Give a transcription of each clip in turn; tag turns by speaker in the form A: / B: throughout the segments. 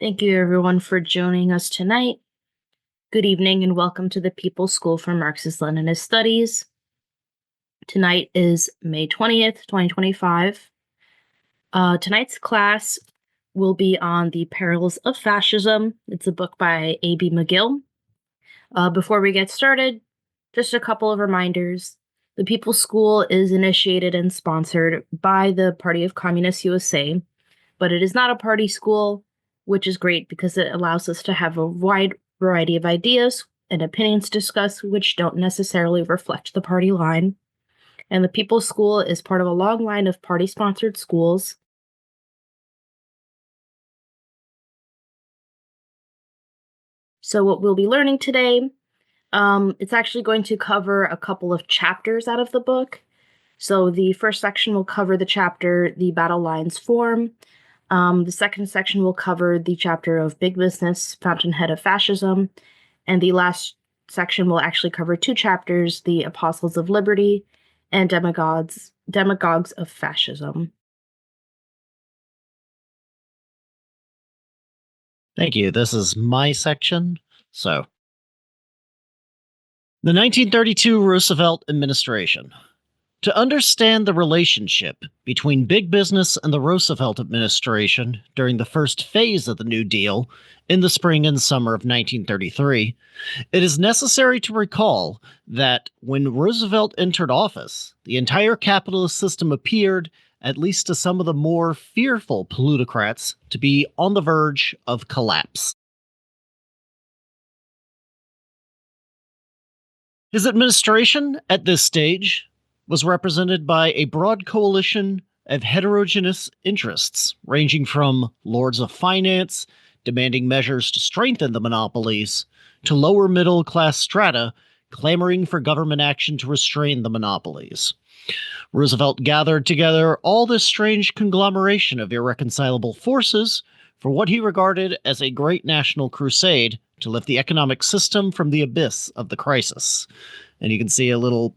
A: Thank you, everyone, for joining us tonight. Good evening and welcome to the People's School for Marxist-Leninist Studies. Tonight is May 20th, 2025. Tonight's class will be on the Perils of Fascism. It's a book by A.B. McGill. Before we get started, just a couple of reminders. The People's School is initiated and sponsored by the Party of Communist USA, but it is not a party school, which is great because it allows us to have a wide variety of ideas and opinions discussed which don't necessarily reflect the party line. And the People's School is part of a long line of party-sponsored schools. So what we'll be learning today, it's actually going to cover a couple of chapters out of the book. So the first section will cover the chapter, The Battle Lines Form. The second section will cover the chapter of Big Business, Fountainhead of Fascism. And the last section will actually cover two chapters, The Apostles of Liberty and Demagogues of Fascism.
B: Thank you. This is my section. So, the 1932 Roosevelt administration. To understand the relationship between big business and the Roosevelt administration during the first phase of the New Deal in the spring and summer of 1933, it is necessary to recall that when Roosevelt entered office, the entire capitalist system appeared, at least to some of the more fearful plutocrats, to be on the verge of collapse. His administration, at this stage, was represented by a broad coalition of heterogeneous interests, ranging from lords of finance, demanding measures to strengthen the monopolies, to lower middle-class strata, clamoring for government action to restrain the monopolies. Roosevelt gathered together all this strange conglomeration of irreconcilable forces for what he regarded as a great national crusade to lift the economic system from the abyss of the crisis. And you can see a little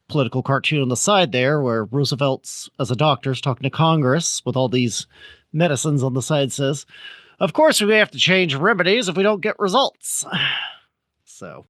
B: political cartoon on the side there where Roosevelt's, as a doctor, is talking to Congress with all these medicines on the side, says, "Of course we have to change remedies if we don't get results." So,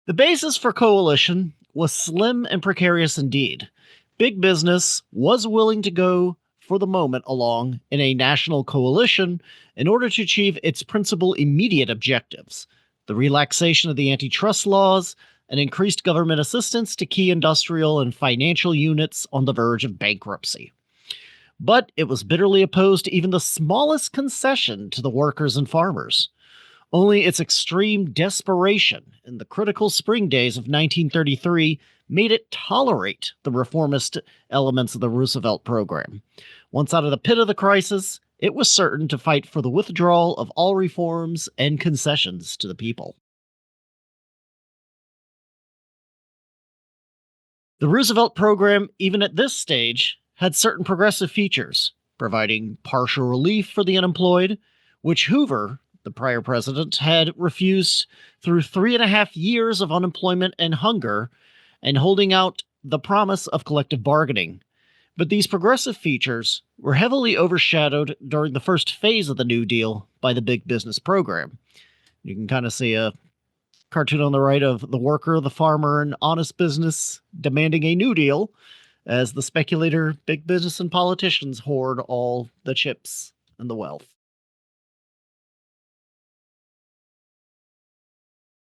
B: the basis for coalition was slim and precarious indeed. Big business was willing to go, for the moment, along in a national coalition in order to achieve its principal immediate objectives: the relaxation of the antitrust laws, and increased government assistance to key industrial and financial units on the verge of bankruptcy. But it was bitterly opposed to even the smallest concession to the workers and farmers. Only its extreme desperation in the critical spring days of 1933 made it tolerate the reformist elements of the Roosevelt program. Once out of the pit of the crisis, it was certain to fight for the withdrawal of all reforms and concessions to the people. The Roosevelt program, even at this stage, had certain progressive features, providing partial relief for the unemployed, which Hoover, the prior president, had refused through 3.5 years of unemployment and hunger, and holding out the promise of collective bargaining. But these progressive features were heavily overshadowed during the first phase of the New Deal by the big business program. You can kind of see a cartoon on the right of the worker, the farmer, and honest business demanding a New Deal as the speculator, big business, and politicians hoard all the chips and the wealth.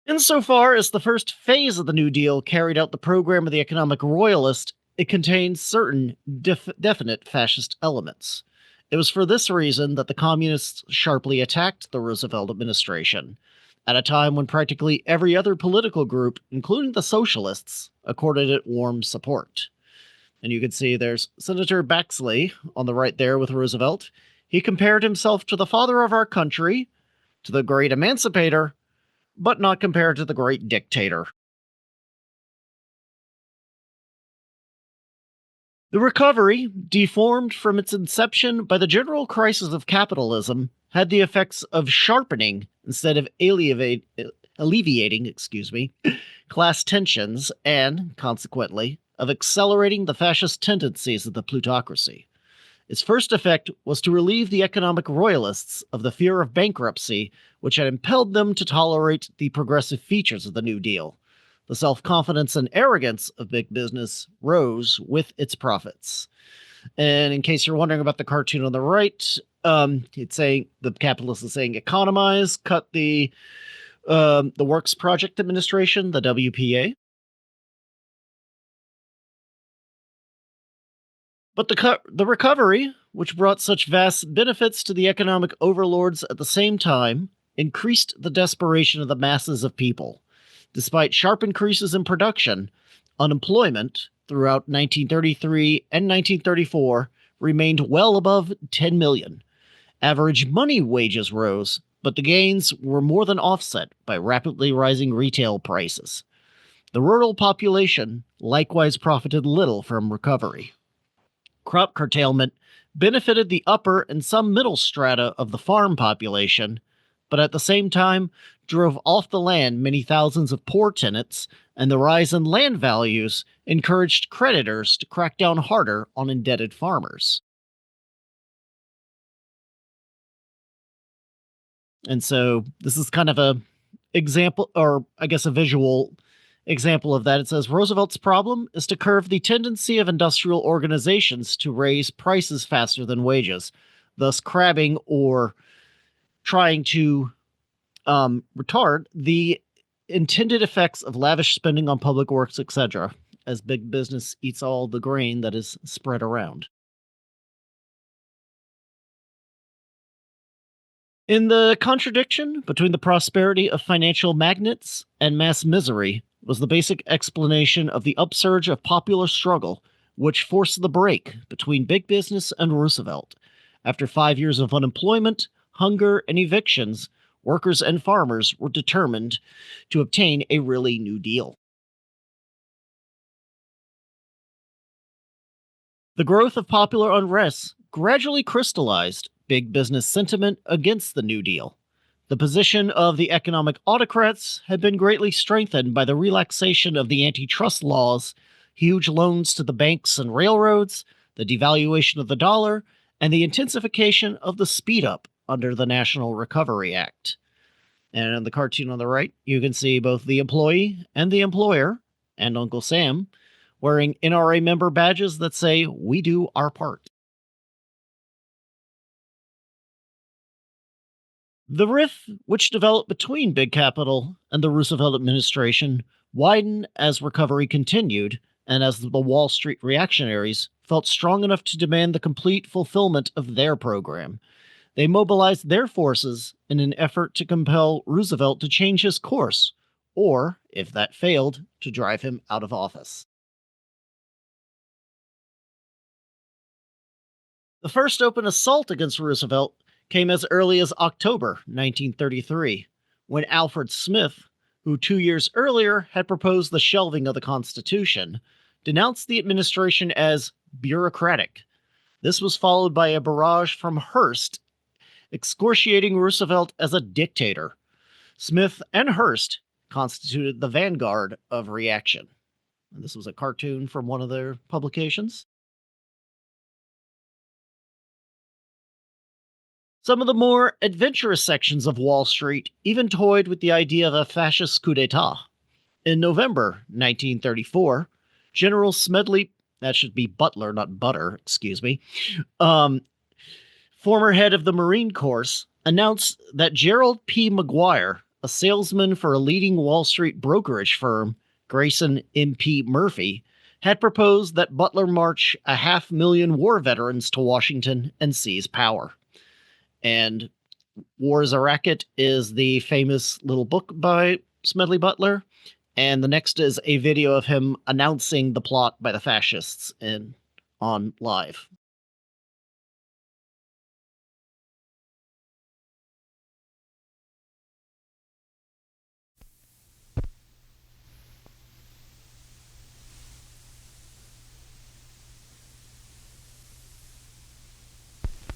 B: Insofar as the first phase of the New Deal carried out the program of the economic royalist, it contained certain definite fascist elements. It was for this reason that the communists sharply attacked the Roosevelt administration, at a time when practically every other political group, including the socialists, accorded it warm support. And you can see there's Senator Baxley on the right there with Roosevelt. He compared himself to the father of our country, to the great emancipator, but not compared to the great dictator. The recovery, deformed from its inception by the general crisis of capitalism, had the effects of sharpening instead of alleviating class tensions and, consequently, of accelerating the fascist tendencies of the plutocracy. Its first effect was to relieve the economic royalists of the fear of bankruptcy, which had impelled them to tolerate the progressive features of the New Deal. The self-confidence and arrogance of big business rose with its profits. And in case you're wondering about the cartoon on the right, it's saying the capitalist is saying economize, cut the Works Project Administration, the WPA. But the recovery, which brought such vast benefits to the economic overlords at the same time, increased the desperation of the masses of people. Despite sharp increases in production, unemployment throughout 1933 and 1934 remained well above 10 million. Average money wages rose, but the gains were more than offset by rapidly rising retail prices. The rural population likewise profited little from recovery. Crop curtailment benefited the upper and some middle strata of the farm population, but at the same time drove off the land many thousands of poor tenants, and the rise in land values encouraged creditors to crack down harder on indebted farmers. And so this is kind of a example, or I guess a visual example of that. It says Roosevelt's problem is to curb the tendency of industrial organizations to raise prices faster than wages, thus crabbing or trying to retard the intended effects of lavish spending on public works, etc., as big business eats all the grain that is spread around. In the contradiction between the prosperity of financial magnates and mass misery was the basic explanation of the upsurge of popular struggle, which forced the break between big business and Roosevelt. After 5 years of unemployment, hunger, and evictions, workers and farmers were determined to obtain a really New Deal. The growth of popular unrest gradually crystallized big business sentiment against the New Deal. The position of the economic autocrats had been greatly strengthened by the relaxation of the antitrust laws, huge loans to the banks and railroads, the devaluation of the dollar, and the intensification of the speed up under the National Recovery Act. And in the cartoon on the right, you can see both the employee and the employer, and Uncle Sam, wearing NRA member badges that say, "We do our part." The rift which developed between big capital and the Roosevelt administration widened as recovery continued, and as the Wall Street reactionaries felt strong enough to demand the complete fulfillment of their program. They mobilized their forces in an effort to compel Roosevelt to change his course, or, if that failed, to drive him out of office. The first open assault against Roosevelt came as early as October 1933, when Alfred Smith, who 2 years earlier had proposed the shelving of the Constitution, denounced the administration as bureaucratic. This was followed by a barrage from Hearst, excoriating Roosevelt as a dictator. Smith and Hearst constituted the vanguard of reaction. And this was a cartoon from one of their publications. Some of the more adventurous sections of Wall Street even toyed with the idea of a fascist coup d'etat. In November 1934, General Smedley, that should be Butler, not Butter, excuse me, former head of the Marine Corps, announced that Gerald P. McGuire, a salesman for a leading Wall Street brokerage firm, Grayson M.P. Murphy, had proposed that Butler march 500,000 war veterans to Washington and seize power. And War is a Racket is the famous little book by Smedley Butler. And the next is a video of him announcing the plot by the fascists on live.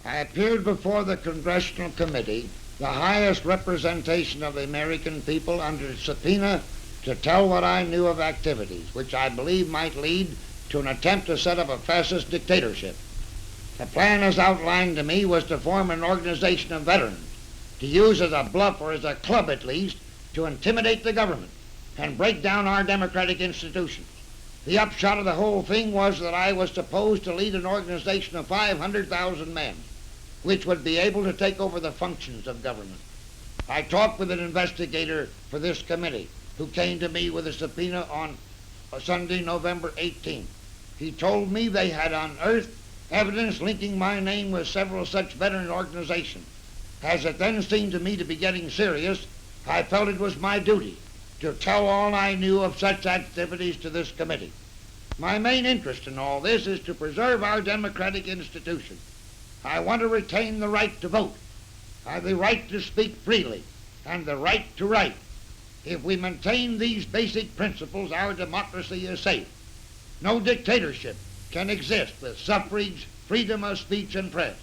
C: I appeared before the Congressional Committee, the highest representation of the American people, under subpoena to tell what I knew of activities which I believe might lead to an attempt to set up a fascist dictatorship. The plan as outlined to me was to form an organization of veterans, to use as a bluff or as a club at least, to intimidate the government and break down our democratic institutions. The upshot of the whole thing was that I was supposed to lead an organization of 500,000 men, which would be able to take over the functions of government. I talked with an investigator for this committee who came to me with a subpoena on Sunday, November 18th. He told me they had unearthed evidence linking my name with several such veteran organizations. As it then seemed to me to be getting serious, I felt it was my duty to tell all I knew of such activities to this committee. My main interest in all this is to preserve our democratic institutions. I want to retain the right to vote, the right to speak freely, and the right to write. If we maintain these basic principles, our democracy is safe. No dictatorship can exist with suffrage, freedom of speech, and press.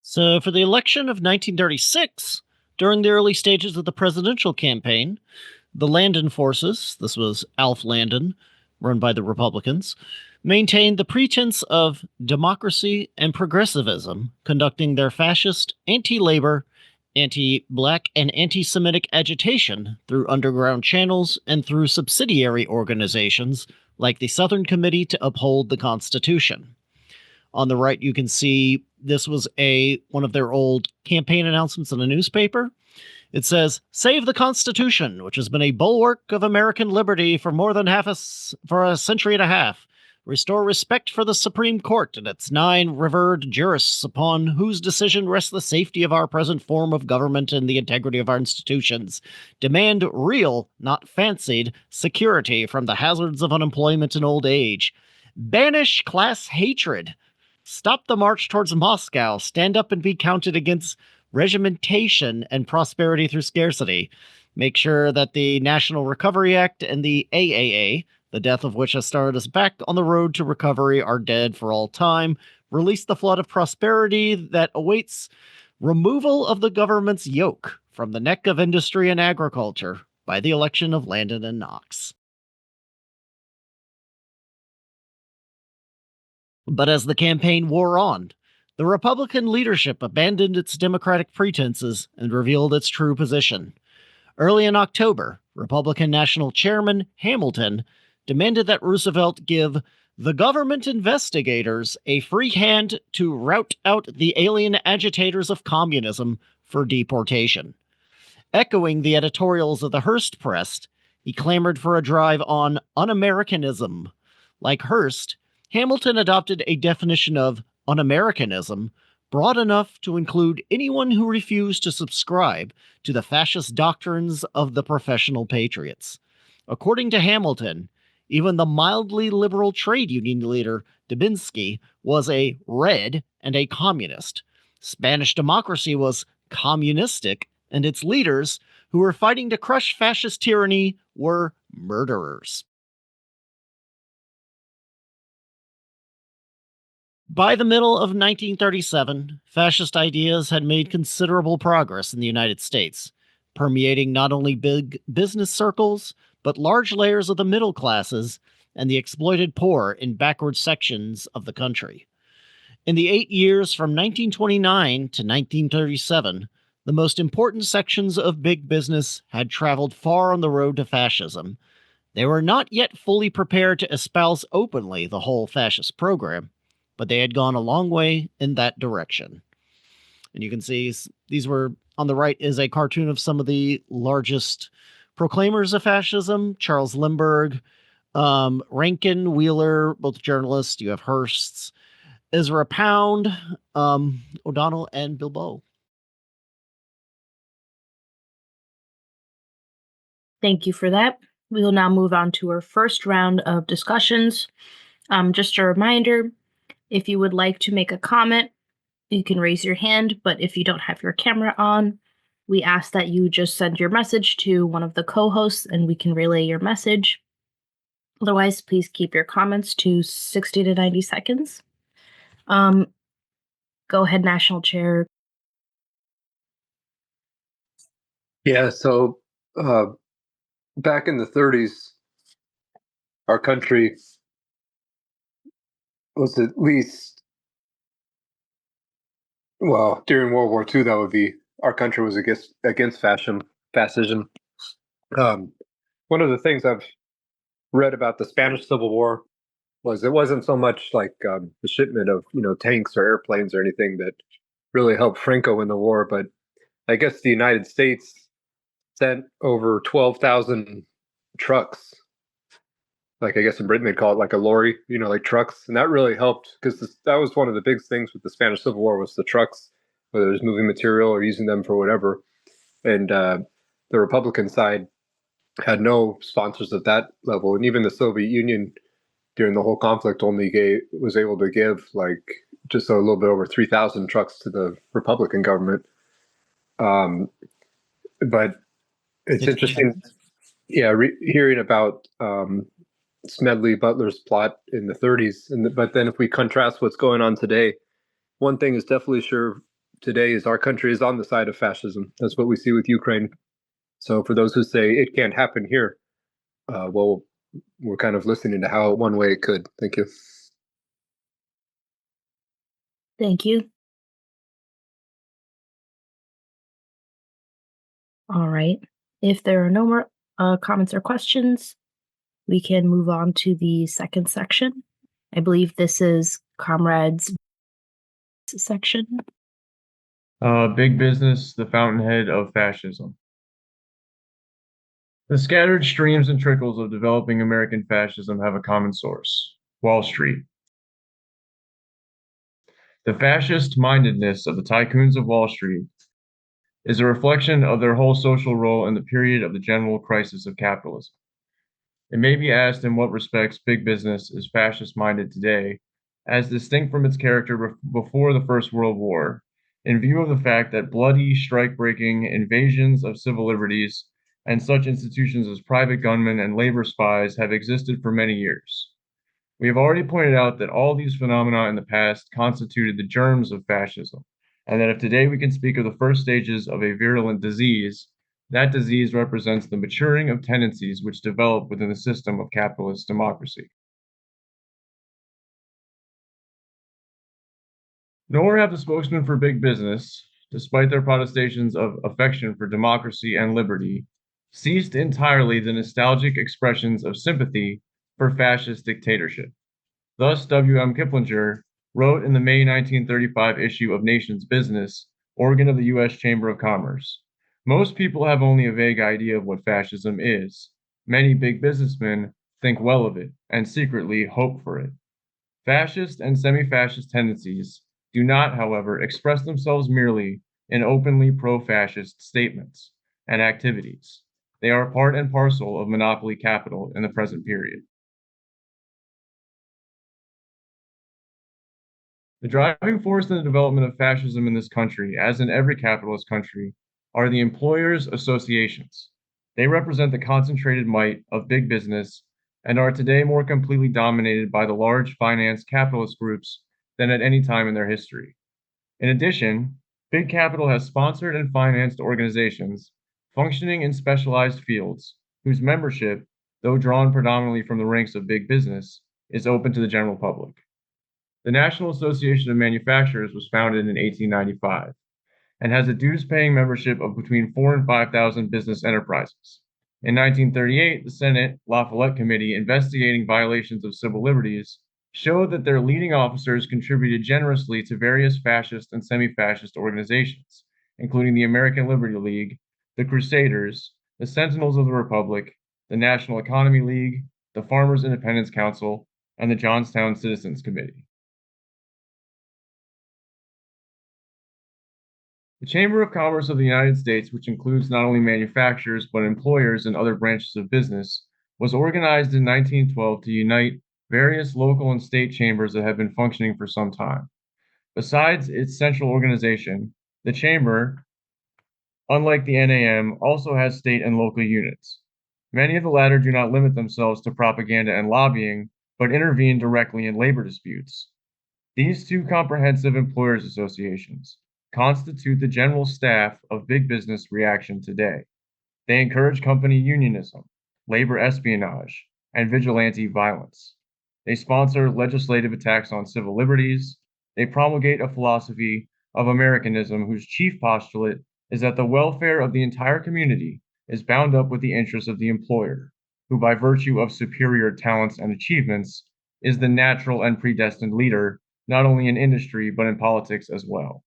B: So, for the election of 1936, during the early stages of the presidential campaign, the Landon forces, this was Alf Landon, run by the Republicans, maintained the pretense of democracy and progressivism, conducting their fascist, anti-labor, anti-black, and anti-Semitic agitation through underground channels and through subsidiary organizations like the Southern Committee to Uphold the Constitution. On the right, you can see this was one of their old campaign announcements in a newspaper. It says, "Save the Constitution, which has been a bulwark of American liberty for more than for a century and a half. Restore respect for the Supreme Court and its 9 revered jurists upon whose decision rests the safety of our present form of government and the integrity of our institutions. Demand real, not fancied, security from the hazards of unemployment and old age. Banish class hatred. Stop the march towards Moscow. Stand up and be counted against regimentation and prosperity through scarcity. Make sure that the National Recovery Act and the AAA, the death of which has started us back on the road to recovery, are dead for all time. Release the flood of prosperity that awaits removal of the government's yoke from the neck of industry and agriculture by the election of Landon and Knox." But as the campaign wore on, the Republican leadership abandoned its Democratic pretenses and revealed its true position. Early in October, Republican National Chairman Hamilton demanded that Roosevelt give the government investigators a free hand to rout out the alien agitators of communism for deportation. Echoing the editorials of the Hearst press, he clamored for a drive on un-Americanism. Like Hearst, Hamilton adopted a definition of un-Americanism broad enough to include anyone who refused to subscribe to the fascist doctrines of the professional patriots. According to Hamilton, even the mildly liberal trade union leader Dubinsky was a red and a communist. Spanish democracy was communistic, and its leaders, who were fighting to crush fascist tyranny, were murderers. By the middle of 1937, fascist ideas had made considerable progress in the United States, permeating not only big business circles, but large layers of the middle classes and the exploited poor in backward sections of the country. In the 8 years from 1929 to 1937, the most important sections of big business had traveled far on the road to fascism. They were not yet fully prepared to espouse openly the whole fascist program, but they had gone a long way in that direction. And you can see these were, on the right is a cartoon of some of the largest proclaimers of fascism: Charles Lindbergh, Rankin, Wheeler, both journalists. You have Hearst, Ezra Pound, O'Donnell, and Bilbao.
A: Thank you for that. We will now move on to our first round of discussions. Just a reminder, if you would like to make a comment, you can raise your hand, but if you don't have your camera on, we ask that you just send your message to one of the co-hosts and we can relay your message. Otherwise, please keep your comments to 60 to 90 seconds. Go ahead, National Chair.
D: Yeah, so back in the 30s, our country was at least, well, during World War II, that would be, our country was against fascism. One of the things I've read about the Spanish Civil War was it wasn't so much like the shipment of tanks or airplanes or anything that really helped Franco win the war, but I guess the United States sent over 12,000 trucks. Like I guess in Britain they'd call it like a lorry, like trucks, and that really helped because that was one of the big things with the Spanish Civil War was the trucks, whether it was moving material or using them for whatever. And the Republican side had no sponsors at that level, and even the Soviet Union during the whole conflict only was able to give like just a little bit over 3,000 trucks to the Republican government. But it's interesting, yeah, hearing about Smedley Butler's plot in the 30s, but then if we contrast what's going on today, one thing is definitely sure today is our country is on the side of fascism. That's what we see with Ukraine. So for those who say it can't happen here, well, we're kind of listening to how one way it could. Thank you.
A: Thank you. All right. If there are no more comments or questions, we can move on to the second section. I believe this is Comrades section.
E: Big Business, the Fountainhead of Fascism. The scattered streams and trickles of developing American fascism have a common source: Wall Street. The fascist-mindedness of the tycoons of Wall Street is a reflection of their whole social role in the period of the general crisis of capitalism. It may be asked in what respects big business is fascist-minded today, as distinct from its character before the First World War, in view of the fact that bloody, strike-breaking invasions of civil liberties and such institutions as private gunmen and labor spies have existed for many years. We have already pointed out that all these phenomena in the past constituted the germs of fascism, and that if today we can speak of the first stages of a virulent disease, that disease represents the maturing of tendencies which develop within the system of capitalist democracy. Nor have the spokesmen for big business, despite their protestations of affection for democracy and liberty, ceased entirely the nostalgic expressions of sympathy for fascist dictatorship. Thus, W.M. Kiplinger wrote in the May 1935 issue of Nation's Business, organ of the U.S. Chamber of Commerce, "Most people have only a vague idea of what fascism is. Many big businessmen think well of it and secretly hope for it. Fascist and semi-fascist tendencies do not, however, express themselves merely in openly pro-fascist statements and activities. They are part and parcel of monopoly capital in the present period." The driving force in the development of fascism in this country, as in every capitalist country, are the employers' associations. They represent the concentrated might of big business and are today more completely dominated by the large finance capitalist groups than at any time in their history. In addition, big capital has sponsored and financed organizations functioning in specialized fields whose membership, though drawn predominantly from the ranks of big business, is open to the general public. The National Association of Manufacturers was founded in 1895 and has a dues-paying membership of between 4,000 and 5,000 business enterprises. In 1938, the Senate La Follette Committee investigating violations of civil liberties showed that their leading officers contributed generously to various fascist and semi-fascist organizations, including the American Liberty League, the Crusaders, the Sentinels of the Republic, the National Economy League, the Farmers Independence Council, and the Johnstown Citizens Committee. The Chamber of Commerce of the United States, which includes not only manufacturers but employers and other branches of business, was organized in 1912 to unite various local and state chambers that had been functioning for some time. Besides its central organization, the Chamber, unlike the NAM, also has state and local units. Many of the latter do not limit themselves to propaganda and lobbying, but intervene directly in labor disputes. These two comprehensive employers' associations constitute the general staff of big business reaction today. They encourage company unionism, labor espionage, and vigilante violence. They sponsor legislative attacks on civil liberties. They promulgate a philosophy of Americanism whose chief postulate is that the welfare of the entire community is bound up with the interests of the employer, who, by virtue of superior talents and achievements, is the natural and predestined leader, not only in industry, but in politics as well.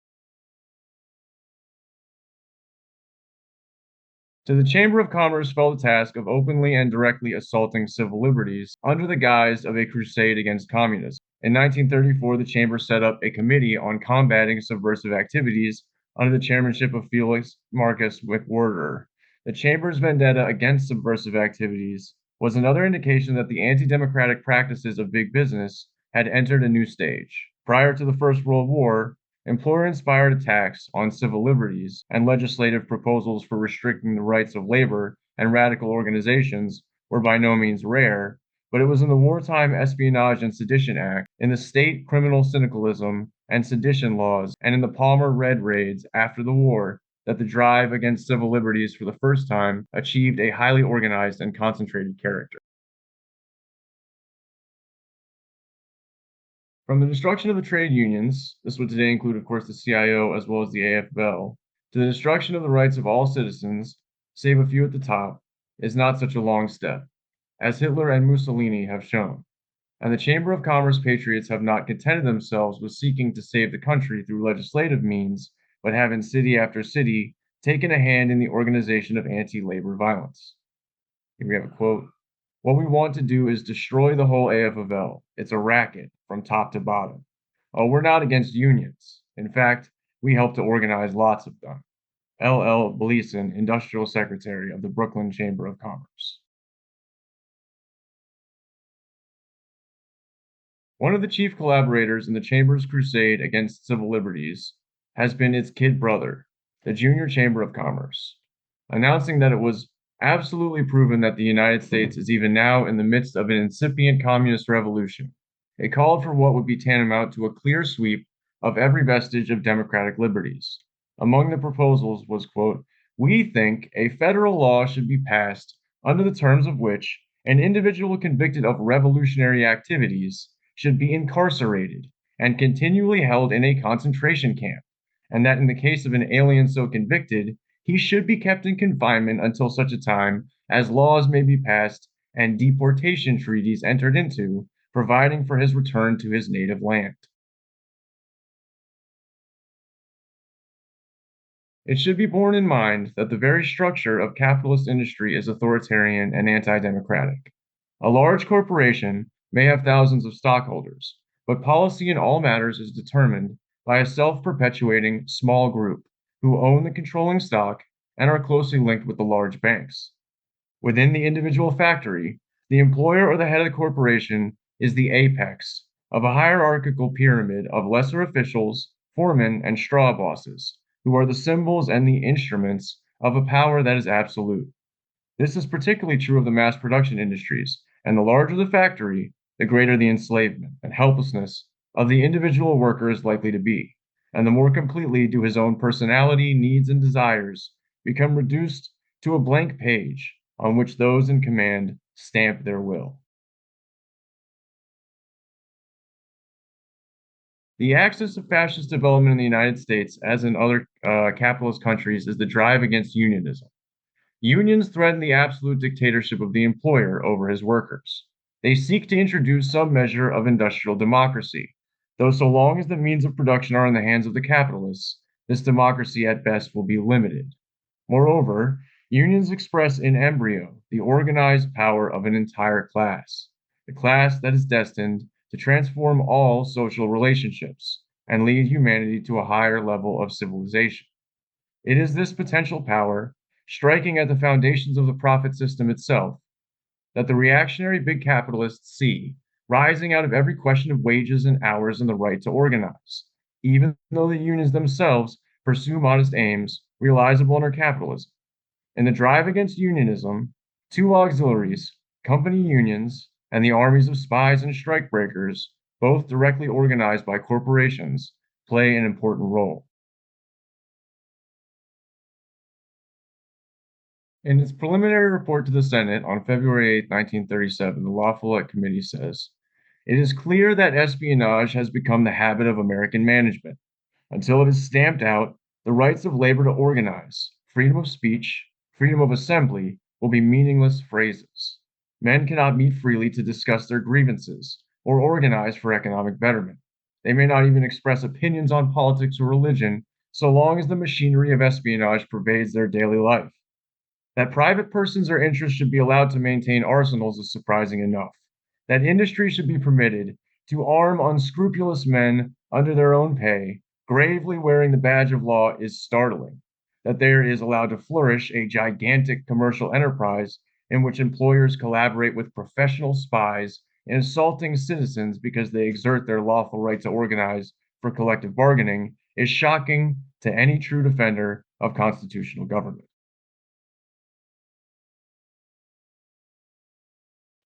E: To the Chamber of Commerce fell the task of openly and directly assaulting civil liberties under the guise of a crusade against communism. In 1934, the Chamber set up a committee on combating subversive activities under the chairmanship of Felix Marcus McWhorter. The Chamber's vendetta against subversive activities was another indication that the anti-democratic practices of big business had entered a new stage. Prior to the First World War, employer-inspired attacks on civil liberties and legislative proposals for restricting the rights of labor and radical organizations were by no means rare, but it was in the Wartime Espionage and Sedition Act, in the state criminal syndicalism and sedition laws, and in the Palmer Red raids after the war that the drive against civil liberties for the first time achieved a highly organized and concentrated character. From the destruction of the trade unions, this would today include, of course, the CIO as well as the AFL, to the destruction of the rights of all citizens, save a few at the top, is not such a long step, as Hitler and Mussolini have shown. And the Chamber of Commerce patriots have not contented themselves with seeking to save the country through legislative means, but have in city after city taken a hand in the organization of anti-labor violence. Here we have a quote. What we want to do is destroy the whole AFL. It's a racket from top to bottom. Oh, we're not against unions. In fact, we help to organize lots of them. L.L. Gleason, Industrial Secretary of the Brooklyn Chamber of Commerce. One of the chief collaborators in the Chamber's crusade against civil liberties has been its kid brother, the Junior Chamber of Commerce, announcing that it was absolutely proven that the United States is even now in the midst of an incipient communist revolution. It called for what would be tantamount to a clear sweep of every vestige of democratic liberties. Among the proposals was, quote, we think a federal law should be passed under the terms of which an individual convicted of revolutionary activities should be incarcerated and continually held in a concentration camp, and that in the case of an alien so convicted, he should be kept in confinement until such a time as laws may be passed and deportation treaties entered into, providing for his return to his native land. It should be borne in mind that the very structure of capitalist industry is authoritarian and anti-democratic. A large corporation may have thousands of stockholders, but policy in all matters is determined by a self-perpetuating small group who own the controlling stock and are closely linked with the large banks. Within the individual factory, the employer or the head of the corporation is the apex of a hierarchical pyramid of lesser officials, foremen, and straw bosses, who are the symbols and the instruments of a power that is absolute. This is particularly true of the mass production industries, and the larger the factory, the greater the enslavement and helplessness of the individual worker is likely to be, and the more completely do his own personality, needs, and desires become reduced to a blank page on which those in command stamp their will. The axis of fascist development in the United States, as in other capitalist countries, is the drive against unionism. Unions threaten the absolute dictatorship of the employer over his workers. They seek to introduce some measure of industrial democracy, though so long as the means of production are in the hands of the capitalists, this democracy at best will be limited. Moreover, unions express in embryo the organized power of an entire class, the class that is destined to transform all social relationships and lead humanity to a higher level of civilization. It is this potential power, striking at the foundations of the profit system itself, that the reactionary big capitalists see rising out of every question of wages and hours and the right to organize, even though the unions themselves pursue modest aims realizable under capitalism. In the drive against unionism, two auxiliaries, company unions, and the armies of spies and strikebreakers, both directly organized by corporations, play an important role. In its preliminary report to the Senate on February 8, 1937, the La Follette Committee says, "It is clear that espionage has become the habit of American management. Until it is stamped out, the rights of labor to organize, freedom of speech, freedom of assembly will be meaningless phrases. Men cannot meet freely to discuss their grievances or organize for economic betterment. They may not even express opinions on politics or religion so long as the machinery of espionage pervades their daily life. That private persons or interests should be allowed to maintain arsenals is surprising enough. That industry should be permitted to arm unscrupulous men under their own pay, gravely wearing the badge of law, is startling. That there is allowed to flourish a gigantic commercial enterprise in which employers collaborate with professional spies in assaulting citizens because they exert their lawful right to organize for collective bargaining is shocking to any true defender of constitutional government."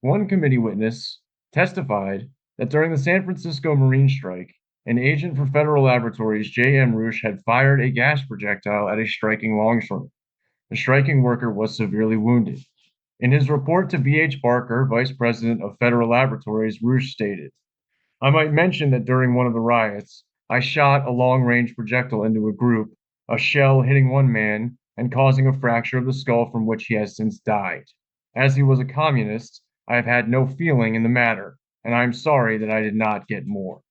E: One committee witness testified that during the San Francisco Marine strike, an agent for Federal Laboratories, J.M. Roosh, had fired a gas projectile at a striking longshoreman. The striking worker was severely wounded. In his report to B.H. Barker, vice president of Federal Laboratories, Roosh stated, "I might mention that during one of the riots, I shot a long-range projectile into a group, a shell hitting one man and causing a fracture of the skull from which he has since died. As he was a communist, I have had no feeling in the matter, and I am sorry that I did not get more."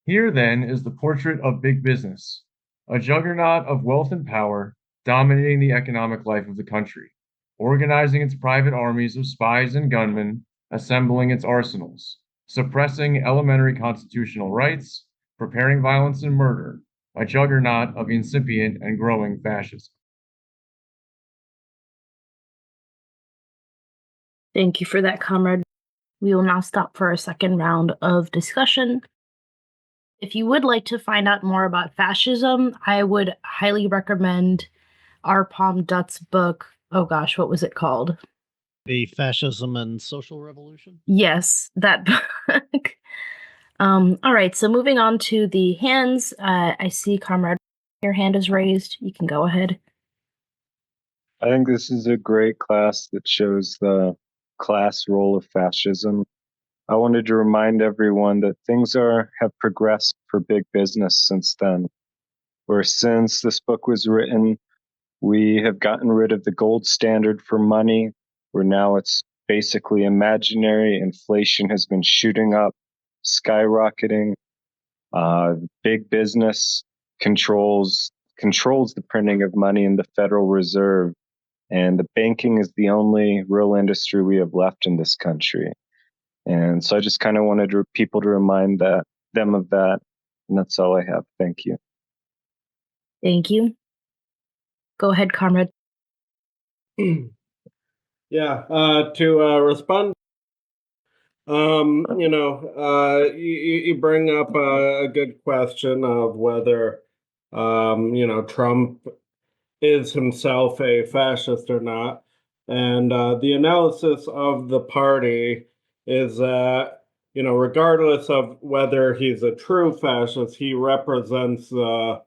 E: Here, then, is the portrait of big business, a juggernaut of wealth and power dominating the economic life of the country, organizing its private armies of spies and gunmen, assembling its arsenals, suppressing elementary constitutional rights, preparing violence and murder, a juggernaut of incipient and growing fascism.
A: Thank you for that, comrade. We will now stop for a second round of discussion. If you would like to find out more about fascism, I would highly recommend Arpam Dutt's book. Oh gosh, what was it called?
B: The Fascism and Social Revolution?
A: Yes, that book. All right, so moving on to the hands. I see, comrade, your hand is raised. You can go ahead.
F: I think this is a great class that shows the class role of fascism. I wanted to remind everyone that things have progressed for big business since then. Where since this book was written, we have gotten rid of the gold standard for money, where now it's basically imaginary. Inflation has been shooting up, skyrocketing. Big business controls the printing of money in the Federal Reserve, and the banking is the only real industry we have left in this country. And so I just kind of wanted people to remind them of that, and that's all I have. Thank you.
A: Thank you. Go ahead, comrade.
G: Yeah, to respond, you bring up a good question of whether, Trump is himself a fascist or not. And the analysis of the party is that, regardless of whether he's a true fascist, he represents the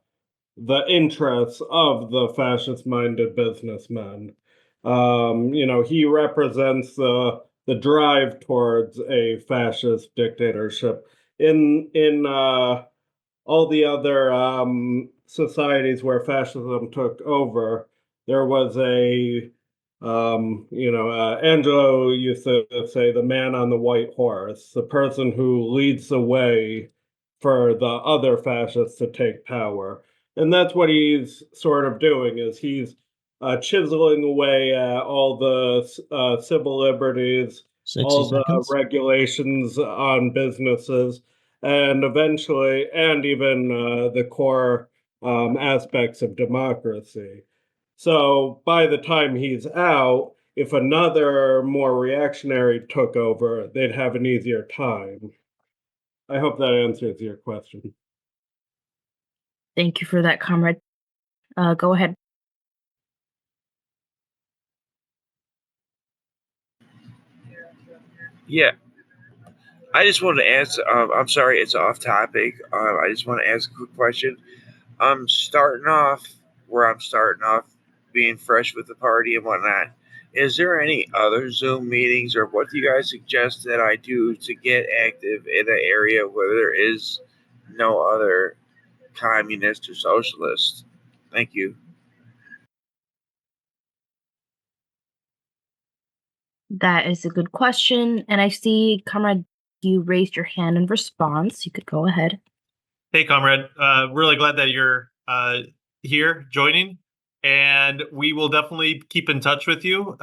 G: interests of the fascist-minded businessmen. He represents the drive towards a fascist dictatorship. In all the other societies where fascism took over, there was Angelo used to say, the man on the white horse, the person who leads the way for the other fascists to take power. And that's what he's sort of doing, is he's chiseling away at all the civil liberties,
B: 60
G: all
B: seconds.
G: the regulations on businesses, and eventually, and even the core aspects of democracy. So by the time he's out, if another more reactionary took over, they'd have an easier time. I hope that answers your question.
A: Thank you for that, comrade. Go ahead.
H: Yeah, I just wanted to answer. I'm sorry, it's off topic. I just want to ask a quick question. I'm starting off where I'm starting off, being fresh with the party and whatnot. Is there any other Zoom meetings, or what do you guys suggest that I do to get active in an area where there is no other communist or socialist? Thank you.
A: That is a good question. And I see, Comrade, you raised your hand in response. You could go ahead.
I: Hey, comrade. Really glad that you're here joining, and we will definitely keep in touch with you.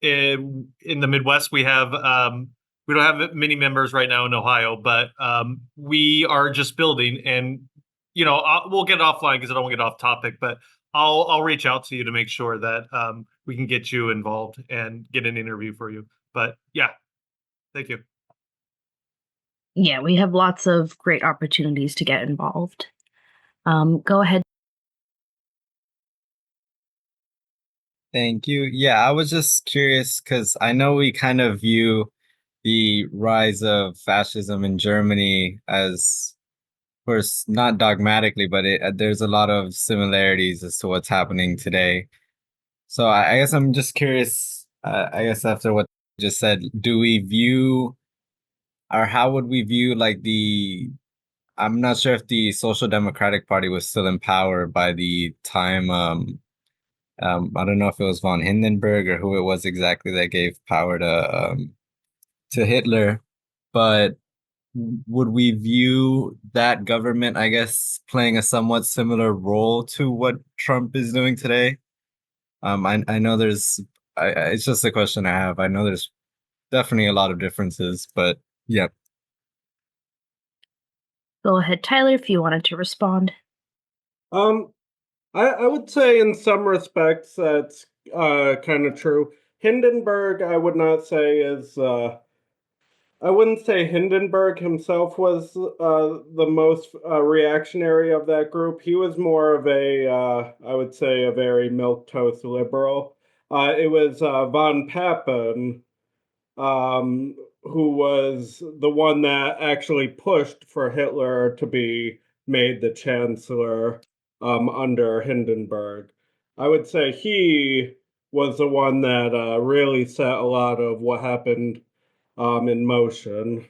I: In the Midwest, we don't have many members right now in Ohio, but we are just building, and we'll get offline because I don't want to get off topic, but I'll reach out to you to make sure that we can get you involved and get an interview for you. But yeah, thank you.
A: Yeah, we have lots of great opportunities to get involved. Go ahead.
J: Thank you. Yeah, I was just curious because I know we kind of view the rise of fascism in Germany as, of course, not dogmatically, but there's a lot of similarities as to what's happening today. So I guess I'm just curious, I guess after what you just said, do we view, or how would we view I'm not sure if the Social Democratic Party was still in power by the time, I don't know if it was von Hindenburg or who it was exactly that gave power to Hitler, but would we view that government, I guess, playing a somewhat similar role to what Trump is doing today? I know it's just a question I have. I know there's definitely a lot of differences, but yeah.
A: Go ahead, Tyler, if you wanted to respond.
G: I would say in some respects that's kind of true. Hindenburg, I would not say is. I wouldn't say Hindenburg himself was the most reactionary of that group. He was more of I would say, a very milquetoast liberal. It was von Papen who was the one that actually pushed for Hitler to be made the chancellor under Hindenburg. I would say he was the one that really set a lot of what happened in motion.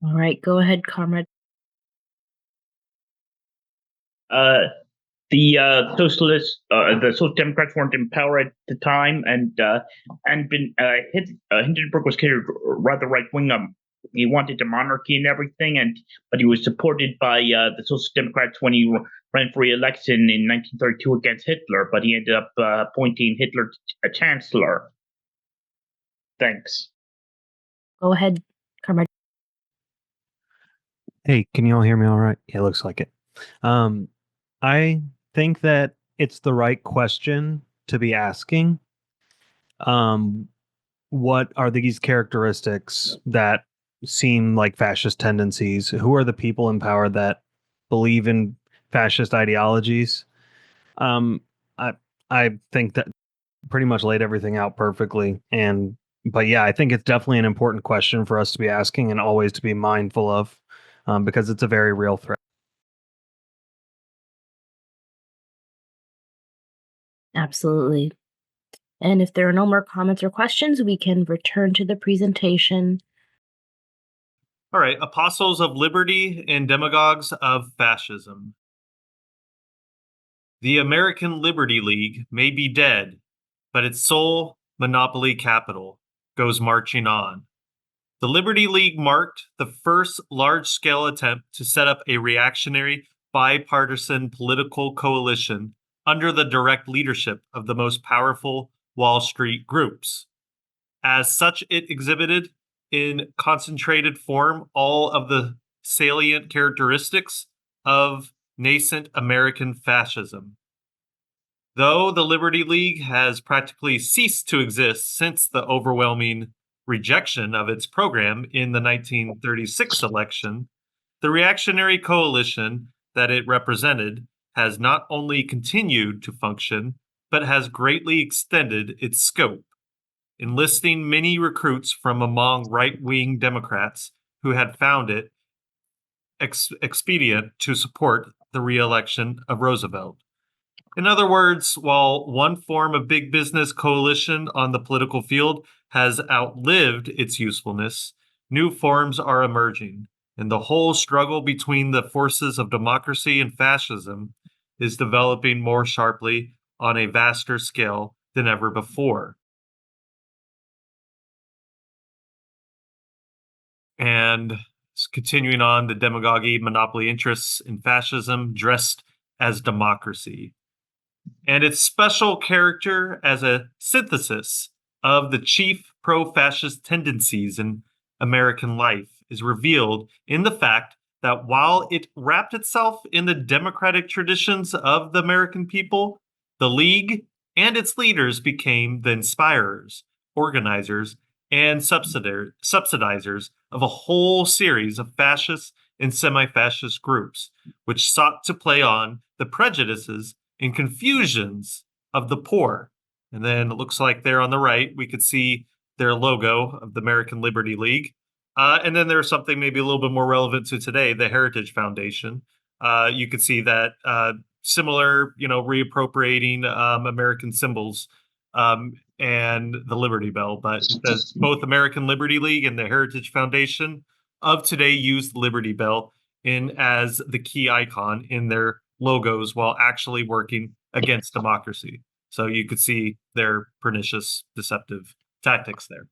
A: All right, go ahead, Comrade.
K: The Social Democrats weren't in power at the time, and Hindenburg was considered rather right wing. He wanted a monarchy and everything, but he was supported by the Social Democrats when he ran for re-election in 1932 against Hitler. But he ended up appointing Hitler a chancellor. Thanks.
A: Go ahead, Comrade.
L: Hey, can you all hear me all right? Yeah, it looks like it. I think that it's the right question to be asking. What are these characteristics that seem like fascist tendencies? Who are the people in power that believe in fascist ideologies? I think that pretty much laid everything out perfectly. But yeah, I think it's definitely an important question for us to be asking and always to be mindful of, because it's a very real threat.
A: Absolutely. And if there are no more comments or questions, we can return to the presentation.
I: All right, Apostles of Liberty and Demagogues of Fascism. The American Liberty League may be dead, but its sole monopoly capital goes marching on. The Liberty League marked the first large-scale attempt to set up a reactionary, bipartisan political coalition under the direct leadership of the most powerful Wall Street groups. As such, it exhibited in concentrated form all of the salient characteristics of nascent American fascism. Though the Liberty League has practically ceased to exist since the overwhelming rejection of its program in the 1936 election, the reactionary coalition that it represented has not only continued to function, but has greatly extended its scope, enlisting many recruits from among right-wing Democrats who had found it expedient to support the re-election of Roosevelt. In other words, while one form of big business coalition on the political field has outlived its usefulness, new forms are emerging, and the whole struggle between the forces of democracy and fascism is developing more sharply on a vaster scale than ever before. And continuing on, the demagogue monopoly interests in fascism dressed as democracy, and its special character as a synthesis of the chief pro-fascist tendencies in American life is revealed in the fact that while it wrapped itself in the democratic traditions of the American people, the League and its leaders became the inspirers, organizers, and subsidizers of a whole series of fascist and semi-fascist groups, which sought to play on the prejudices and confusions of the poor. And then it looks like there on the right, we could see their logo of the American Liberty League. And then there's something maybe a little bit more relevant to today, the Heritage Foundation. You could see that similar, reappropriating American symbols and the Liberty Bell, but it says both American Liberty League and the Heritage Foundation of today use the Liberty Bell as the key icon in their logos while actually working against democracy. So you could see their pernicious, deceptive tactics there.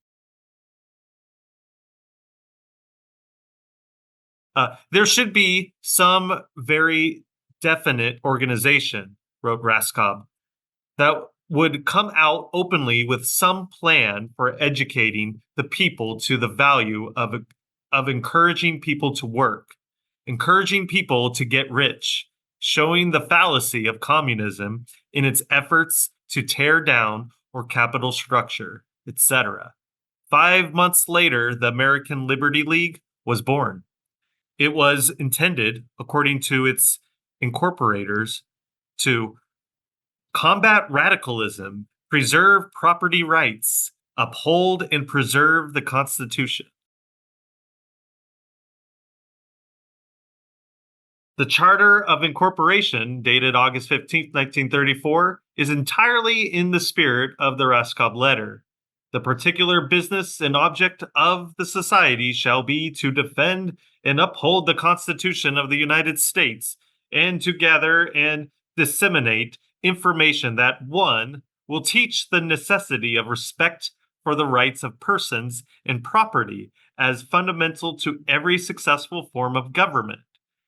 I: There should be some very definite organization, wrote Raskob, that would come out openly with some plan for educating the people to the value of encouraging people to work, encouraging people to get rich, showing the fallacy of communism in its efforts to tear down or capital structure, etc. 5 months later, the American Liberty League was born. It was intended, according to its incorporators, to combat radicalism, preserve property rights, uphold and preserve the Constitution. The Charter of Incorporation, dated August 15th, 1934, is entirely in the spirit of the Raskob letter. The particular business and object of the society shall be to defend and uphold the Constitution of the United States, and to gather and disseminate information that, one, will teach the necessity of respect for the rights of persons and property as fundamental to every successful form of government,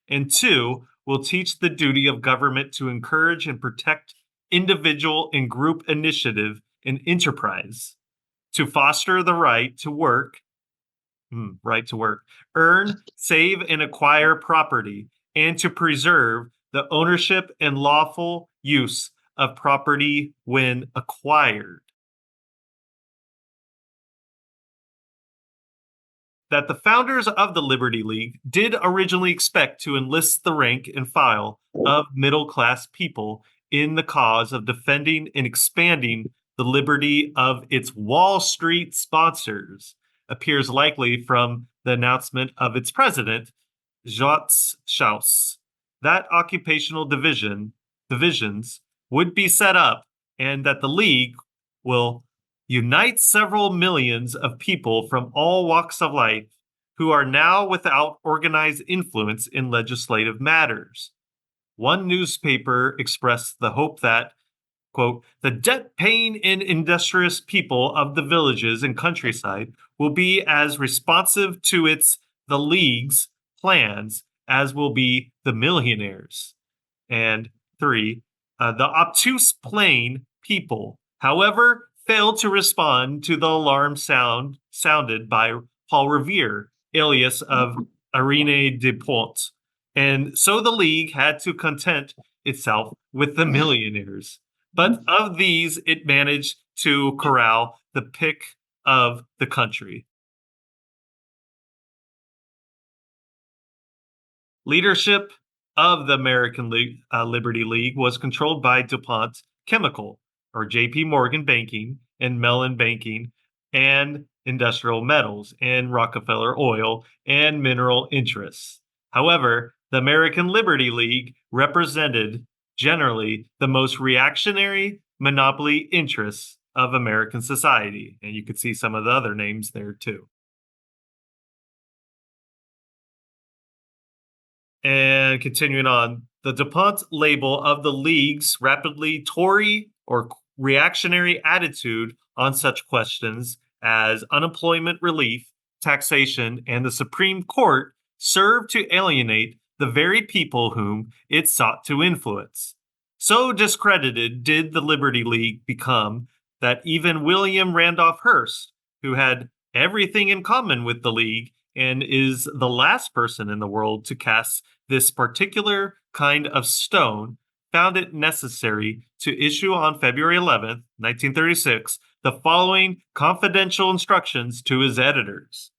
I: and two, will teach the duty of government to encourage and protect individual and group initiative and enterprise, to foster the right to work, earn, save, and acquire property, and to preserve the ownership and lawful use of property when acquired. That the founders of the Liberty League did originally expect to enlist the rank and file of middle-class people in the cause of defending and expanding the liberty of its Wall Street sponsors appears likely from the announcement of its president, Jacques Schauss, that occupational divisions would be set up and that the League will unite several millions of people from all walks of life who are now without organized influence in legislative matters. One newspaper expressed the hope that, quote, the debt-paying and industrious people of the villages and countryside will be as responsive to the League's plans as will be the millionaires. And three, the obtuse plain people, however, failed to respond to the alarm sounded by Paul Revere, alias of Irene de Pont. And so the League had to content itself with the millionaires. But of these, it managed to corral the pick of the country. Leadership of the American Liberty League was controlled by DuPont Chemical, or J.P. Morgan Banking, and Mellon Banking, and Industrial Metals, and Rockefeller Oil, and Mineral Interests. However, the American Liberty League represented generally the most reactionary monopoly interests of American society. And you could see some of the other names there too. And continuing on, the DuPont label of the League's rapidly Tory or reactionary attitude on such questions as unemployment relief, taxation, and the Supreme Court served to alienate the very people whom it sought to influence. So discredited did the Liberty League become that even William Randolph Hearst, who had everything in common with the League and is the last person in the world to cast this particular kind of stone, found it necessary to issue on February 11th, 1936, the following confidential instructions to his editors.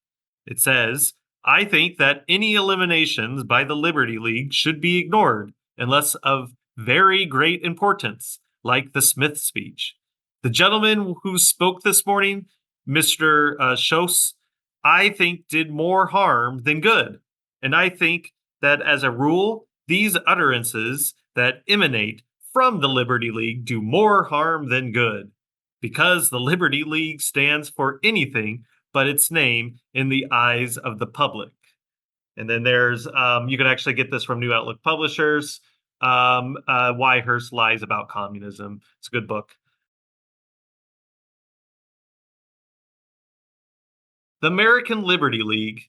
I: It says, I think that any eliminations by the Liberty League should be ignored unless of very great importance, like the Smith speech. The gentleman who spoke this morning, Mr. Schoss, I think did more harm than good. And I think that as a rule, these utterances that emanate from the Liberty League do more harm than good, because the Liberty League stands for anything but its name in the eyes of the public. And then there's, you can actually get this from New Outlook Publishers, Why Hearst Lies About Communism. It's a good book. The American Liberty League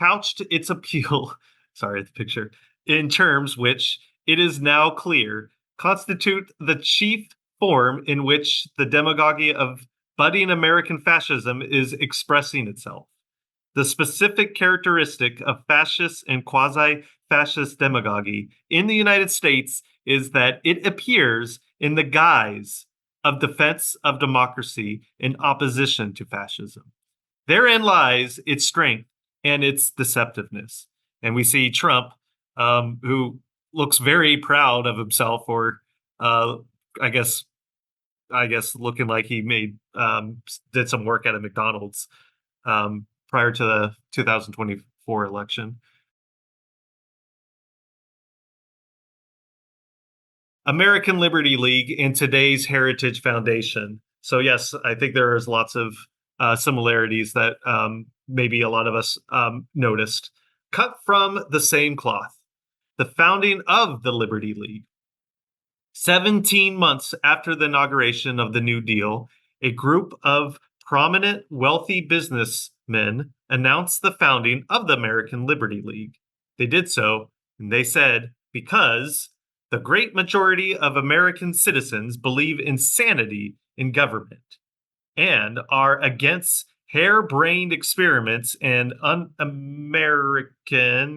I: couched its appeal, sorry, the picture, in terms which, it is now clear, constitute the chief form in which the demagogy of budding American fascism is expressing itself. The specific characteristic of fascist and quasi-fascist demagogy in the United States is that it appears in the guise of defense of democracy in opposition to fascism. Therein lies its strength and its deceptiveness. And we see Trump, who looks very proud of himself, or I guess looking like he did some work at a McDonald's prior to the 2024 election. American Liberty League and today's Heritage Foundation. So yes, I think there is lots of similarities that maybe a lot of us noticed. Cut from the same cloth, the founding of the Liberty League. 17 months after the inauguration of the New Deal, a group of prominent wealthy businessmen announced the founding of the American Liberty League. They did so, and they said, because the great majority of American citizens believe in sanity in government and are against harebrained experiments and un-American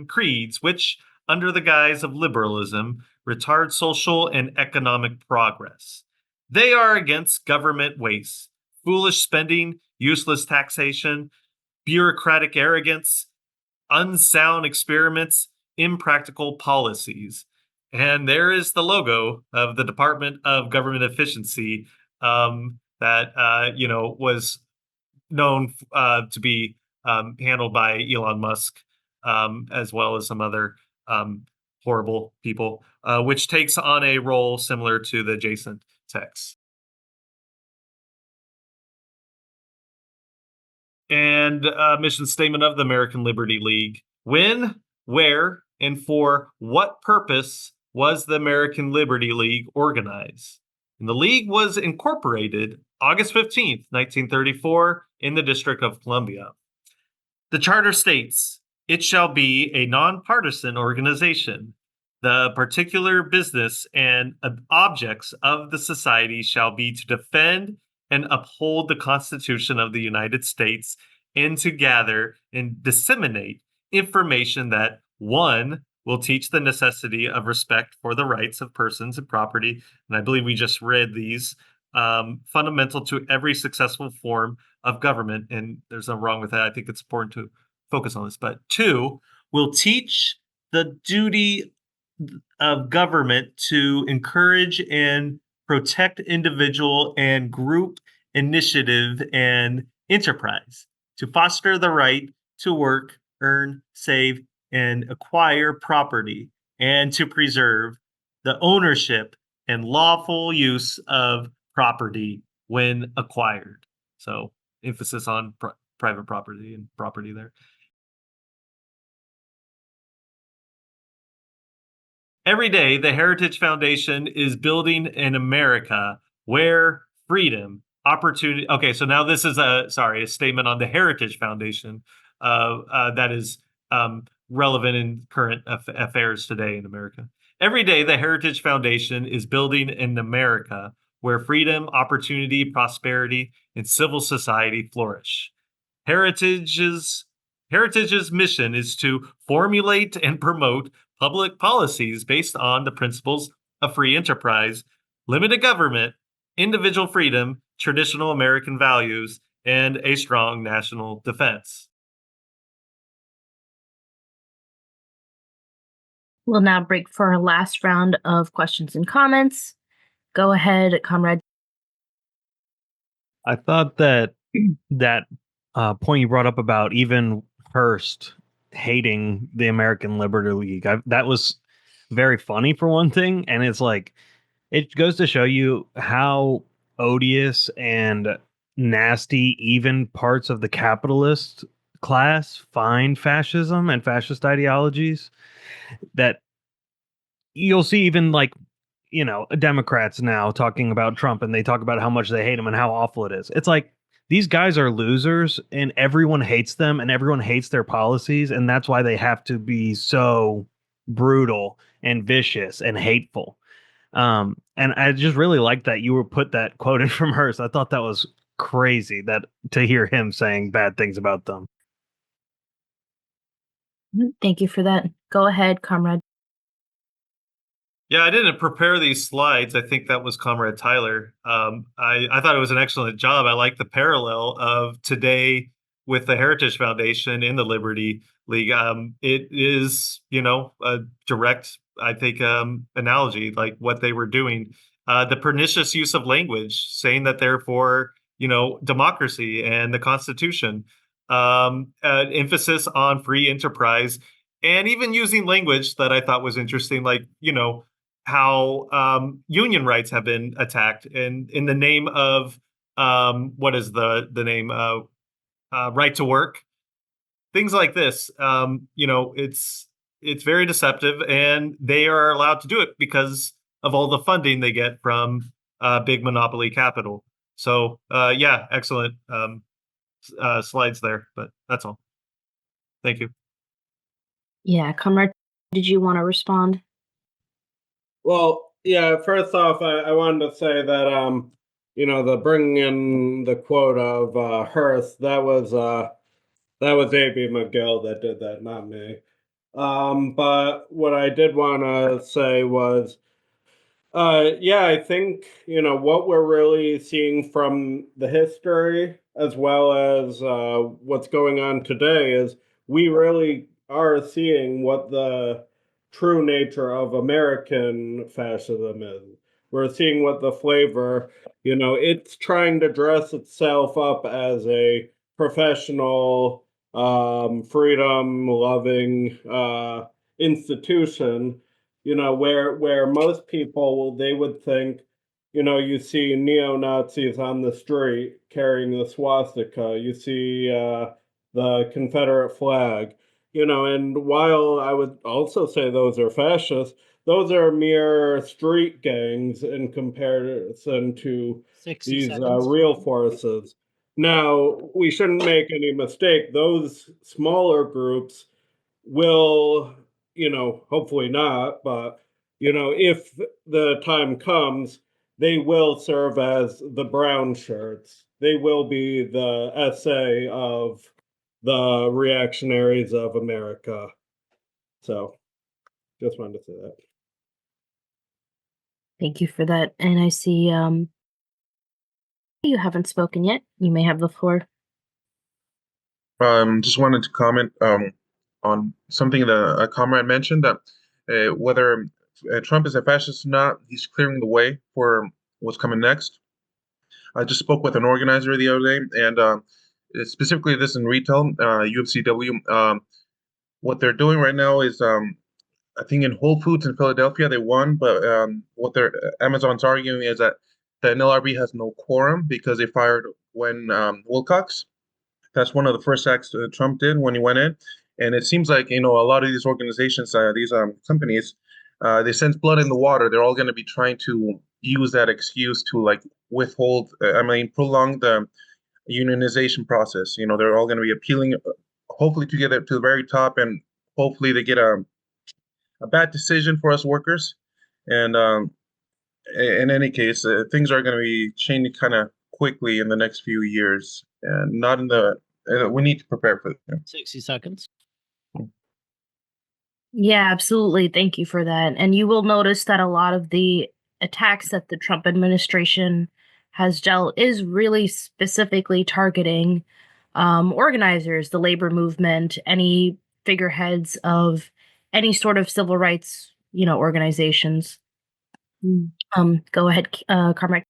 I: creeds, which, under the guise of liberalism, retard social and economic progress. They are against government waste, foolish spending, useless taxation, bureaucratic arrogance, unsound experiments, impractical policies. And there is the logo of the Department of Government Efficiency that was known to be handled by Elon Musk, as well as some other horrible people, which takes on a role similar to the adjacent text. And mission statement of the American Liberty League. When, where, and for what purpose was the American Liberty League organized? And the League was incorporated August 15th, 1934, in the District of Columbia. The charter states, it shall be a nonpartisan organization. The particular business and objects of the society shall be to defend and uphold the Constitution of the United States and to gather and disseminate information that, one, will teach the necessity of respect for the rights of persons and property. And I believe we just read these, fundamental to every successful form of government. And there's nothing wrong with that. I think it's important to focus on this. But two, will teach the duty of government to encourage and protect individual and group initiative and enterprise, to foster the right to work, earn, save, and acquire property, and to preserve the ownership and lawful use of property when acquired. So emphasis on private property and property there. Every day, the Heritage Foundation is building an America where freedom, opportunity. Okay, so now this is a statement on the Heritage Foundation that is relevant in current affairs today in America. Every day, the Heritage Foundation is building an America where freedom, opportunity, prosperity, and civil society flourish. Heritage's mission is to formulate and promote public policies based on the principles of free enterprise, limited government, individual freedom, traditional American values, and a strong national defense.
A: We'll now break for our last round of questions and comments. Go ahead, Comrade.
L: I thought that point you brought up about even Hearst hating the American Liberty League, that was very funny for one thing, and it's like it goes to show you how odious and nasty even parts of the capitalist class find fascism and fascist ideologies, that you'll see even like Democrats now talking about Trump, and they talk about how much they hate him and how awful it is. It's like these guys are losers and everyone hates them and everyone hates their policies, and that's why they have to be so brutal and vicious and hateful. And I just really like that you were put that quote in from Hearst. I thought that was crazy that to hear him saying bad things about them.
A: Thank you for that. Go ahead, Comrade.
I: Yeah, I didn't prepare these slides. I think that was Comrade Tyler. I thought it was an excellent job. I like the parallel of today with the Heritage Foundation and the Liberty League. It is, a direct, I think, analogy, like what they were doing. The pernicious use of language, saying that they're for, democracy and the Constitution. Emphasis on free enterprise, and even using language that I thought was interesting, like, how union rights have been attacked, and in the name of what is the name right to work, things like this. It's very deceptive, and they are allowed to do it because of all the funding they get from big monopoly capital. So yeah, excellent slides there, but that's all. Thank you.
A: Yeah, Comrade, did you want to respond?
G: Well, yeah, first off, I wanted to say that, the bringing in the quote of Hearst, that was A.B. McGill that did that, not me. But what I did want to say was, yeah, I think, what we're really seeing from the history as well as what's going on today is we really are seeing what the true nature of American fascism is. We're seeing what the flavor, it's trying to dress itself up as a professional, freedom loving institution, where most people, they would think, you see neo-Nazis on the street carrying the swastika, you see the Confederate flag, and while I would also say those are fascists, those are mere street gangs in comparison to
B: 60
G: these
B: seconds.
G: real forces. Now, we shouldn't make any mistake, those smaller groups will, hopefully not, but, if the time comes, they will serve as the brown shirts. They will be the SA of the reactionaries of America. So, just wanted to say that.
A: Thank you for that. And I see you haven't spoken yet. You may have the floor.
M: Just wanted to comment on something that a comrade mentioned, that whether Trump is a fascist or not, he's clearing the way for what's coming next. I just spoke with an organizer the other day, and specifically this in retail, UFCW. what they're doing right now is, I think in Whole Foods in Philadelphia they won, but what their Amazon's arguing is that the NLRB has no quorum because they fired Gwen Wilcox. That's one of the first acts Trump did when he went in, and it seems like a lot of these organizations, these companies, they sense blood in the water. They're all going to be trying to use that excuse to like withhold, prolong the unionization process. They're all going to be appealing, hopefully to get it to the very top, and hopefully they get a bad decision for us workers. And in any case, things are going to be changing kind of quickly in the next few years, and not in the. We need to prepare for them.
B: 60 seconds.
A: Yeah, absolutely. Thank you for that. And you will notice that a lot of the attacks that the Trump administration has dealt is really specifically targeting organizers, the labor movement, any figureheads of any sort of civil rights, organizations. Go ahead, Carmack.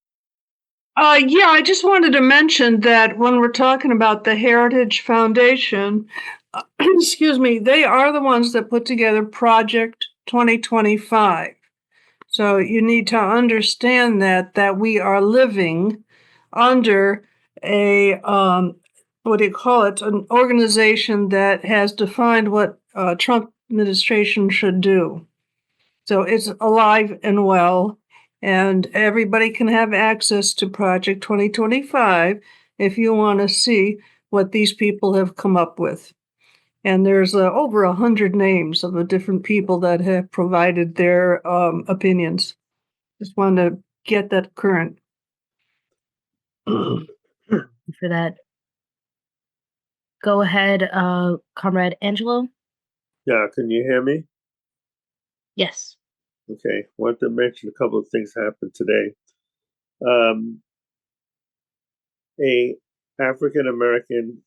N: Yeah, I just wanted to mention that when we're talking about the Heritage Foundation, excuse me, they are the ones that put together Project 2025. So you need to understand that we are living under a what do you call it? An organization that has defined what Trump administration should do. So it's alive and well, and everybody can have access to Project 2025 if you want to see what these people have come up with. And there's over 100 names of the different people that have provided their opinions. Just wanted to get that current.
A: For that. Go ahead, Comrade Angelo.
O: Yeah, can you hear me?
A: Yes.
O: Okay, want to mention a couple of things happened today. A African American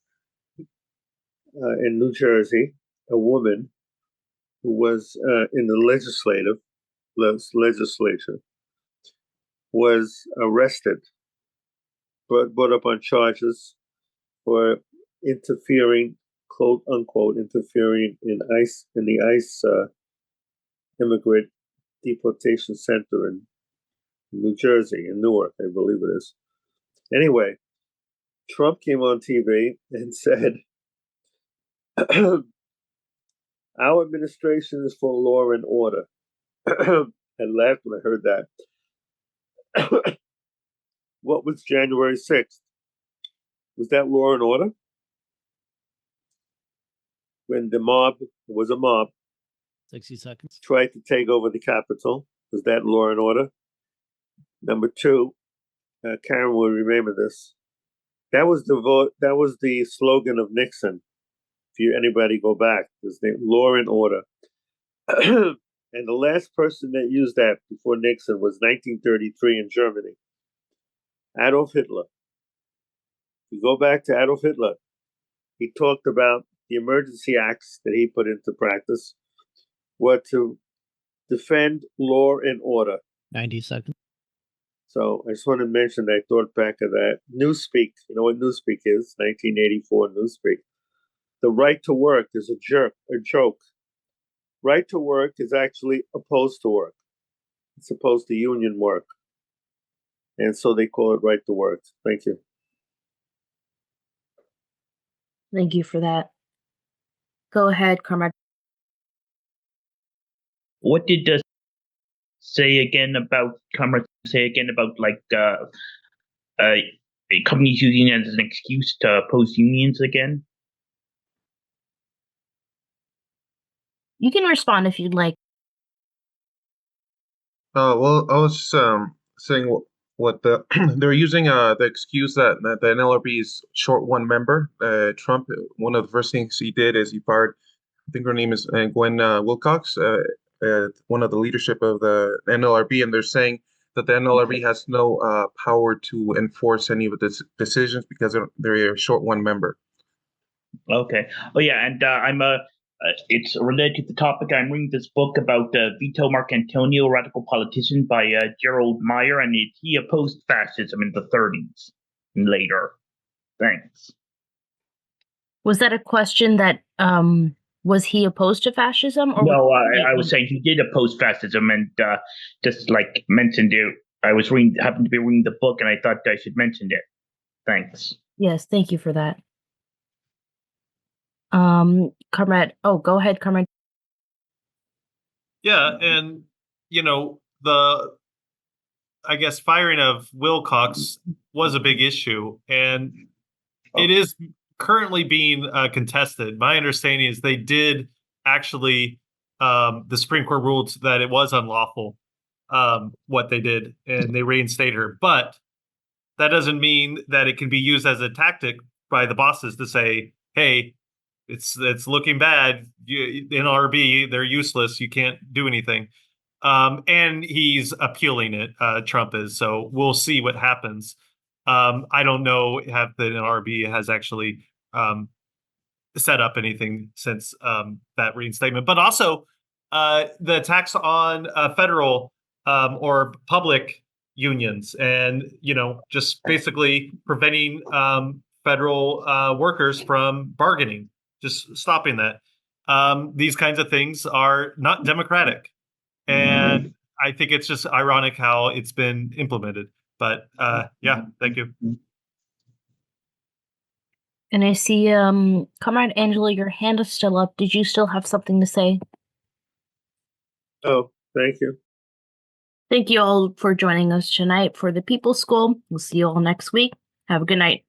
O: in New Jersey, a woman who was in the legislature, was arrested, brought up on charges for interfering, quote unquote, interfering in the ICE immigrant deportation center in New Jersey, in Newark, I believe it is. Anyway, Trump came on TV and said, our administration is for law and order. I laughed when I heard that. What was January 6th? Was that law and order? When the mob, it was a mob,
B: 60 seconds.
O: tried to take over the Capitol, was that law and order? Number two, Karen will remember this. That was the slogan of Nixon. If anybody go back, was the law and order. And the last person that used that before Nixon was 1933 in Germany. Adolf Hitler. If you go back to Adolf Hitler, he talked about the emergency acts that he put into practice were to defend law and order.
B: 90 seconds.
O: So I just want to mention that I thought back of that. Newspeak, you know what Newspeak is? 1984 Newspeak. The right to work is a joke. Right to work is actually opposed to work. It's opposed to union work. And so they call it right to work. Thank you.
A: Thank you for that. Go ahead, Comrade.
K: What did the say again about like companies using it as an excuse to oppose unions again?
A: You can respond if you'd like.
M: Well, I was saying what they're using the excuse that the NLRB is short one member. Trump, one of the first things he did is he fired, I think her name is Gwen Wilcox, one of the leadership of the NLRB, and they're saying that the NLRB has no power to enforce any of the decisions because they're a short one member.
K: Okay. Oh yeah, and it's related to the topic. I'm reading this book about Vito Marcantonio, radical politician by Gerald Meyer, and he opposed fascism in the 30s and later. Thanks.
A: Was that a question that Was he opposed to fascism, or
K: No,
A: was
K: I was saying he did oppose fascism, and just like mentioned it. I was happened to be reading the book, and I thought I should mention it. Thanks.
A: Yes, thank you for that. Comrade. Oh, go ahead, Comrade.
I: Yeah, and the I guess firing of Wilcox was a big issue, and it is currently being contested. My understanding is they did actually, the Supreme Court ruled that it was unlawful, what they did, and they reinstated her. But that doesn't mean that it can be used as a tactic by the bosses to say, "Hey, it's looking bad. NLRB, they're useless. You can't do anything." And he's appealing it. Trump is. So we'll see what happens. I don't know if the NLRB has actually set up anything since that reinstatement, but also the attacks on federal or public unions, and just basically preventing federal workers from bargaining, just stopping that. These kinds of things are not democratic, and I think it's just ironic how it's been implemented. But yeah, thank you.
A: And I see, Comrade Angela, your hand is still up. Did you still have something to say?
O: Oh, thank you.
A: Thank you all for joining us tonight for the People's School. We'll see you all next week. Have a good night.